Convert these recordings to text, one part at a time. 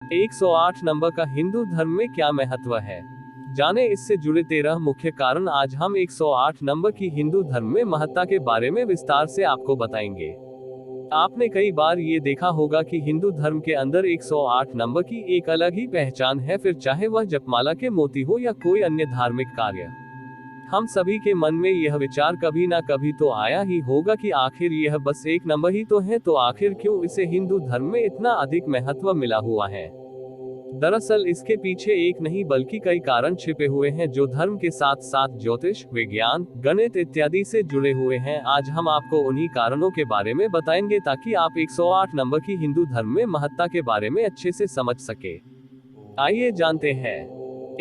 108 number का हिंदू धर्म में क्या महत्व है, जाने इससे जुड़े 13 मुख्य कारण आज हम 108 नंबर की हिंदू धर्म में महत्ता के बारे में विस्तार से आपको बताएंगे। आपने कई बार ये देखा होगा कि हिंदू धर्म के अंदर 108 नंबर की एक अलग ही पहचान है, फिर चाहे वह जपमाला के मोती हो या कोई अन्य धार्मिक कार्य। हम सभी के मन में यह विचार कभी ना कभी तो आया ही होगा कि आखिर यह बस एक नंबर ही तो है, तो आखिर क्यों इसे हिंदू धर्म में इतना अधिक महत्व मिला हुआ है। दरअसल इसके पीछे एक नहीं बल्कि कई कारण छिपे हुए हैं जो धर्म के साथ साथ ज्योतिष, विज्ञान, गणित इत्यादि से जुड़े हुए हैं। आज हम आपको उन्हीं कारणों के बारे में बताएंगे ताकि आप 108 नंबर की हिंदू धर्म में महत्ता के बारे में अच्छे से समझ सके। आइए जानते हैं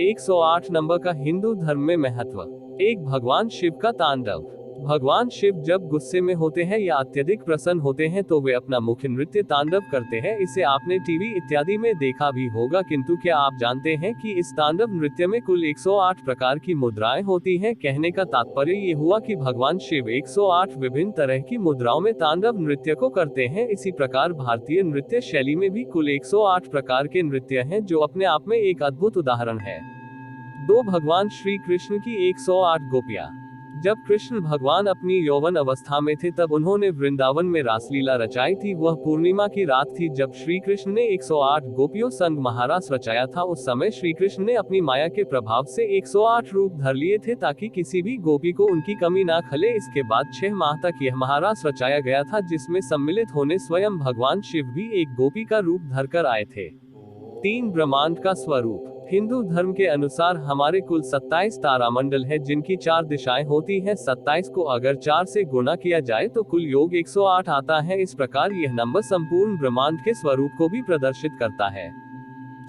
108 नंबर का हिंदू धर्म में महत्व। एक, भगवान शिव का तांडव। भगवान शिव जब गुस्से में होते हैं या अत्यधिक प्रसन्न होते हैं तो वे अपना मुख्य नृत्य तांडव करते हैं। इसे आपने टीवी इत्यादि में देखा भी होगा, किंतु क्या आप जानते हैं कि इस तांडव नृत्य में कुल 108 प्रकार की मुद्राएं होती हैं। कहने का तात्पर्य ये हुआ कि भगवान शिव 108 विभिन्न तरह की मुद्राओं में तांडव नृत्य को करते हैं। इसी प्रकार भारतीय नृत्य शैली में भी कुल 108 प्रकार के नृत्य हैं, जो अपने आप में एक अद्भुत उदाहरण है। 2, भगवान श्री कृष्ण की 108 गोपियां। जब कृष्ण भगवान अपनी यौवन अवस्था में थे तब उन्होंने वृंदावन में रासलीला रचाई थी। वह पूर्णिमा की रात थी जब श्री कृष्ण ने 108 गोपियों संग महारास रचाया था। उस समय श्री कृष्ण ने अपनी माया के प्रभाव से 108 रूप धर लिए थे ताकि किसी भी गोपी को उनकी कमी ना खले। इसके बाद 6 माह तक यह महारास रचाया गया था, जिसमें सम्मिलित होने स्वयं भगवान शिव भी एक गोपी का रूप धरकर आए थे। 3, ब्रह्मांड का स्वरूप। हिंदू धर्म के अनुसार हमारे कुल 27 तारामंडल है, जिनकी 4 दिशाएं होती हैं। 27 को अगर 4 से गुणा किया जाए तो कुल योग 108 आता है। इस प्रकार यह नंबर संपूर्ण ब्रह्मांड के स्वरूप को भी प्रदर्शित करता है।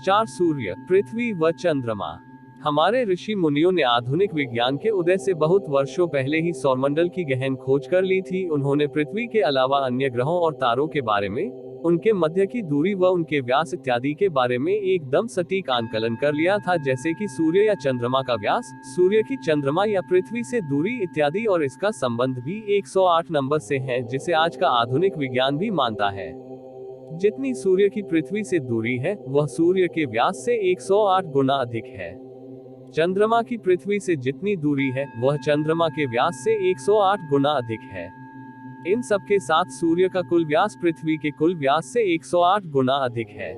4, सूर्य, पृथ्वी व चंद्रमा। हमारे ऋषि मुनियों ने आधुनिक विज्ञान के उदय से बहुत वर्षों पहले ही सौरमंडल की गहन खोज कर ली थी। उन्होंने पृथ्वी के अलावा अन्य ग्रहों और तारों के बारे में, उनके मध्य की दूरी व उनके व्यास इत्यादि के बारे में एकदम सटीक आंकलन कर लिया था, जैसे कि सूर्य या चंद्रमा का व्यास, सूर्य की चंद्रमा या पृथ्वी से दूरी इत्यादि। और इसका संबंध भी 108 नंबर से है, जिसे आज का आधुनिक विज्ञान भी मानता है। जितनी सूर्य की पृथ्वी से दूरी है वह सूर्य के व्यास से 108 गुना अधिक है। चंद्रमा की पृथ्वी से जितनी दूरी है वह चंद्रमा के व्यास से 108 गुना अधिक है। इन सब के साथ सूर्य का कुल व्यास पृथ्वी के कुल व्यास से 108 गुना अधिक है।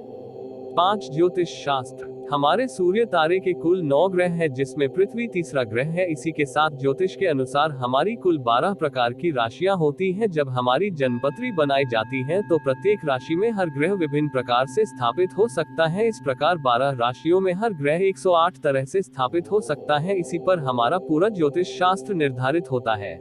5, ज्योतिष शास्त्र। हमारे सूर्य तारे के कुल 9 ग्रह है, जिसमें पृथ्वी तीसरा ग्रह है। इसी के साथ ज्योतिष के अनुसार हमारी कुल 12 प्रकार की राशियां होती हैं। जब हमारी जन्मपत्री बनाई जाती है तो प्रत्येक राशि में हर ग्रह विभिन्न प्रकार से स्थापित हो सकता है। इस प्रकार 12 राशियों में हर ग्रह 108 तरह से स्थापित हो सकता है। इसी पर हमारा पूरा ज्योतिष शास्त्र निर्धारित होता है।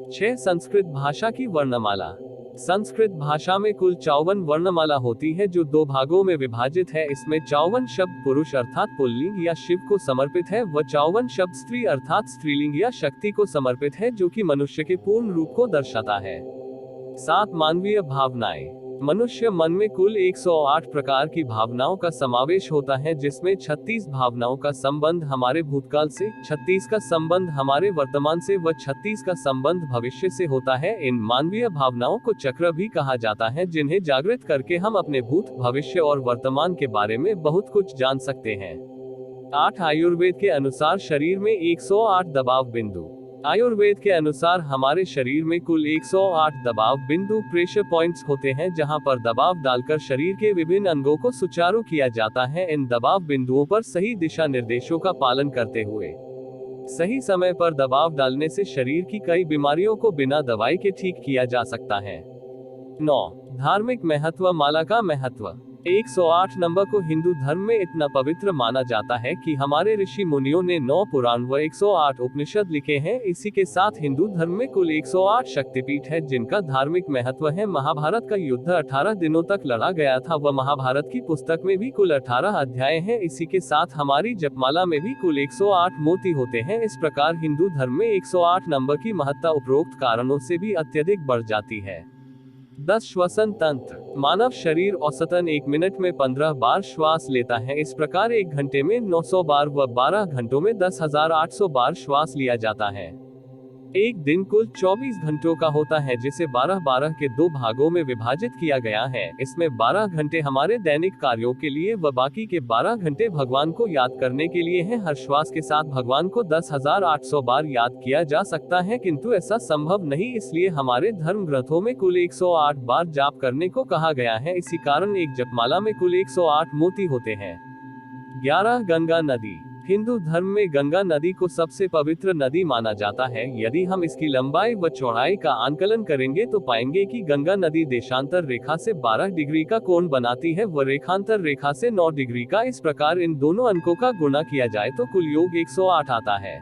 6, संस्कृत भाषा की वर्णमाला। संस्कृत भाषा में कुल 54 वर्णमाला होती है, जो 2 भागों में विभाजित है। इसमें 54 शब्द पुरुष अर्थात पुल्लिंग या शिव को समर्पित है व 54 शब्द स्त्री अर्थात स्त्रीलिंग या शक्ति को समर्पित है, जो कि मनुष्य के पूर्ण रूप को दर्शाता है। 7, मानवीय भावनाएं। मनुष्य मन में कुल 108 प्रकार की भावनाओं का समावेश होता है, जिसमें 36 भावनाओं का संबंध हमारे भूतकाल से, 36 का संबंध हमारे वर्तमान से व 36 का संबंध भविष्य से होता है। इन मानवीय भावनाओं को चक्र भी कहा जाता है, जिन्हें जागृत करके हम अपने भूत, भविष्य और वर्तमान के बारे में बहुत कुछ जान सकते हैं। 8, आयुर्वेद के अनुसार शरीर में 108 दबाव बिंदु। आयुर्वेद के अनुसार हमारे शरीर में कुल 108 दबाव बिंदु, प्रेशर पॉइंट्स होते हैं, जहां पर दबाव डालकर शरीर के विभिन्न अंगों को सुचारू किया जाता है। इन दबाव बिंदुओं पर सही दिशा निर्देशों का पालन करते हुए सही समय पर दबाव डालने से शरीर की कई बीमारियों को बिना दवाई के ठीक किया जा सकता है। 9, धार्मिक महत्व। माला का महत्व। 108 नंबर को हिंदू धर्म में इतना पवित्र माना जाता है कि हमारे ऋषि मुनियों ने 9 पुराण व 108 उपनिषद लिखे हैं। इसी के साथ हिंदू धर्म में कुल 108 शक्तिपीठ है, जिनका धार्मिक महत्व है। महाभारत का युद्ध 18 दिनों तक लड़ा गया था व महाभारत की पुस्तक में भी कुल 18 अध्याय हैं। इसी के साथ हमारी जपमाला में भी कुल 108 मोती होते हैं। इस प्रकार हिंदू धर्म में 108 नंबर की महत्ता उपरोक्त कारणों से भी अत्यधिक बढ़ जाती है। 10, श्वसन तंत्र। मानव शरीर औसतन 1 मिनट में 15 बार श्वास लेता है। इस प्रकार 1 घंटे में 900 बार व 12 घंटों में 10,800 बार श्वास लिया जाता है। एक दिन कुल 24 घंटों का होता है, जिसे 12-12 के 2 भागों में विभाजित किया गया है। इसमें 12 घंटे हमारे दैनिक कार्यों के लिए व बाकी के 12 घंटे भगवान को याद करने के लिए हैं। हर्षवास के साथ भगवान को 10,800 बार याद किया जा सकता है, किंतु ऐसा संभव नहीं, इसलिए हमारे धर्म ग्रंथों में कुल 108 बार जाप करने को कहा गया है। इसी कारण एक जपमाला में कुल 108 मोती होते हैं। 11 गंगा नदी। हिंदू धर्म में गंगा नदी को सबसे पवित्र नदी माना जाता है। यदि हम इसकी लंबाई व चौड़ाई का आंकलन करेंगे तो पाएंगे कि गंगा नदी देशांतर रेखा से 12 डिग्री का कोण बनाती है व रेखांतर रेखा से 9 डिग्री का। इस प्रकार इन दोनों अंकों का गुणा किया जाए तो कुल योग 108 आता है।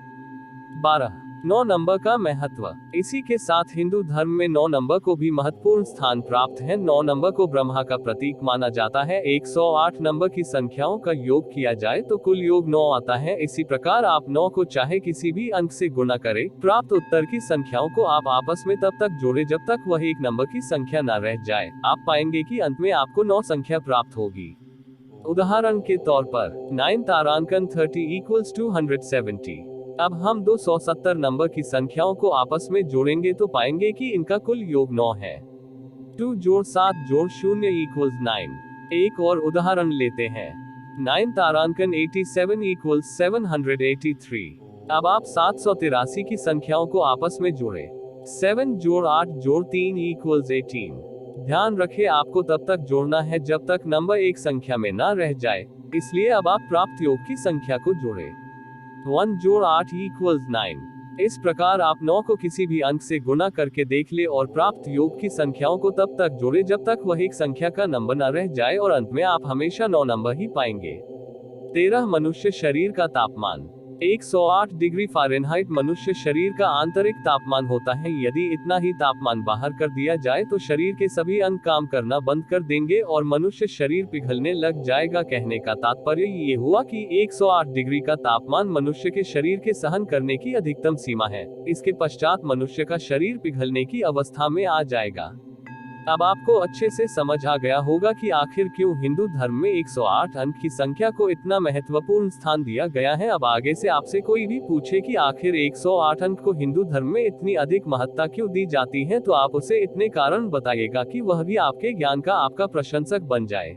12 9 नंबर का महत्व। इसी के साथ हिंदू धर्म में 9 नंबर को भी महत्वपूर्ण स्थान प्राप्त है। 9 नंबर को ब्रह्मा का प्रतीक माना जाता है। 108 नंबर की संख्याओं का योग किया जाए तो कुल योग 9 आता है। इसी प्रकार आप 9 को चाहे किसी भी अंक से गुणा करें, प्राप्त उत्तर की संख्याओं को आप आपस में तब तक जोड़े जब तक वह एक नंबर की संख्या न रह जाए। आप पाएंगे कि अंत में आपको 9 संख्या प्राप्त होगी। उदाहरण के तौर पर 9 तारांकन 30 = 270। अब हम 270 नंबर की संख्याओं को आपस में जोड़ेंगे तो पाएंगे कि इनका कुल योग 9 है। 2 जोड़ 7 जोड़ 0 = 9। एक और उदाहरण लेते हैं। 9 तारांकन 87 = 783। अब आप 783 की संख्याओं को आपस में जोड़ें। 7 जोड़ 8 जोड़ 3 = 18। ध्यान रखें, आपको तब तक जोड़ना है जब तक नंबर एक संख्या में ना रह जाए, इसलिए अब आप प्राप्त योग की संख्या को जोड़ें। 1 जोड़ 8 = 9। इस प्रकार आप 9 को किसी भी अंक से गुणा करके देख ले और प्राप्त योग की संख्याओं को तब तक जोड़े जब तक वह एक संख्या का नंबर न रह जाए और अंत में आप हमेशा 9 नंबर ही पाएंगे। 13 मनुष्य शरीर का तापमान। 108 डिग्री फ़ारेनहाइट मनुष्य शरीर का आंतरिक तापमान होता है। यदि इतना ही तापमान बाहर कर दिया जाए तो शरीर के सभी अंग काम करना बंद कर देंगे और मनुष्य शरीर पिघलने लग जाएगा। कहने का तात्पर्य ये हुआ कि 108 डिग्री का तापमान मनुष्य के शरीर के सहन करने की अधिकतम सीमा है। इसके पश्चात मनुष्य का शरीर पिघलने की अवस्था में आ जाएगा। अब आपको अच्छे से समझ आ गया होगा कि आखिर क्यों हिंदू धर्म में 108 अंक की संख्या को इतना महत्वपूर्ण स्थान दिया गया है। अब आगे से आपसे कोई भी पूछे कि आखिर 108 अंक को हिंदू धर्म में इतनी अधिक महत्ता क्यों दी जाती है, तो आप उसे इतने कारण बताइएगा कि वह भी आपके ज्ञान का आपका प्रशंसक बन जाए।